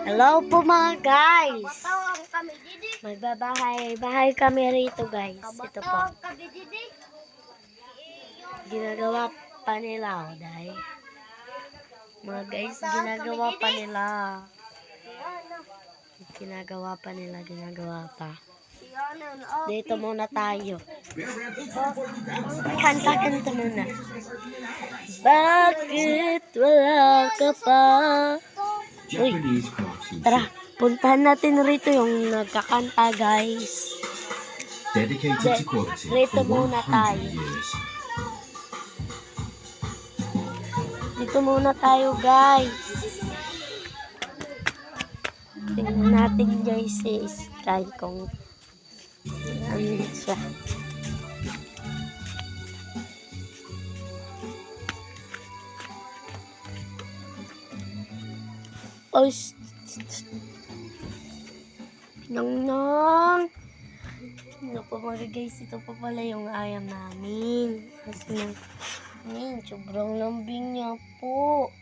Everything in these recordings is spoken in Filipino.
Hello po mga guys. Magbabahay kami rito guys. Ito po. Ginagawa pa nila. Dahil mga guys, ginagawa pa nila. Ginagawa pa. Dito muna tayo. Kanta muna. Bakit wala ka pa? Uy, tara, puntahan natin rito yung nagkakanta guys. Rito muna tayo. Dito muna tayo guys. Tingnan natin guys si Sky kung ano siya. Oh, Nong. Ano po mga guys, ito po pala yung ayam namin. Kasi sobrang lambing niya po.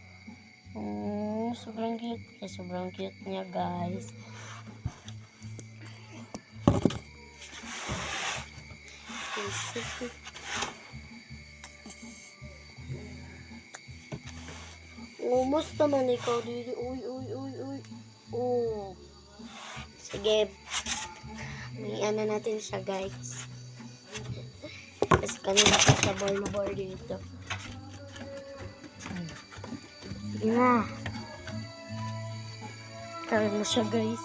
Sobrang cute. Sobrang cute niya guys. Almost naman ikaw, Didi. Uy. Oh. Sige. May ano natin siya, guys. Kasi kanina pa sa ball na board dito. Sige na. Tawag na siya, guys.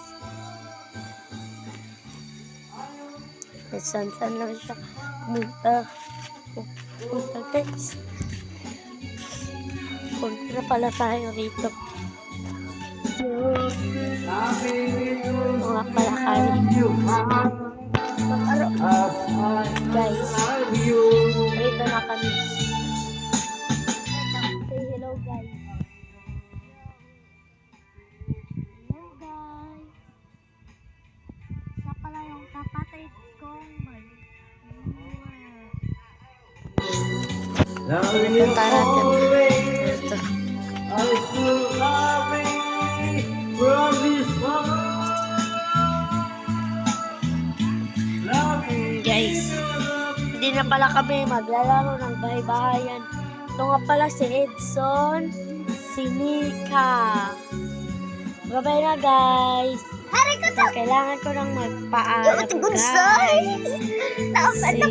San-san lang siya. Punta, guys. Punta na pala tayo rito. Mga palakari. Guys, rito na kami. Say hello guys. Hello guys. Sa pala yung kapatid kong punta natin dito. Guys, hindi na pala kami maglalaro ng bahay-bahayan. Ito nga pala si Edson, si Nika. Bye-bye na guys. Kailangan ko nang magpaalam guys. Kasi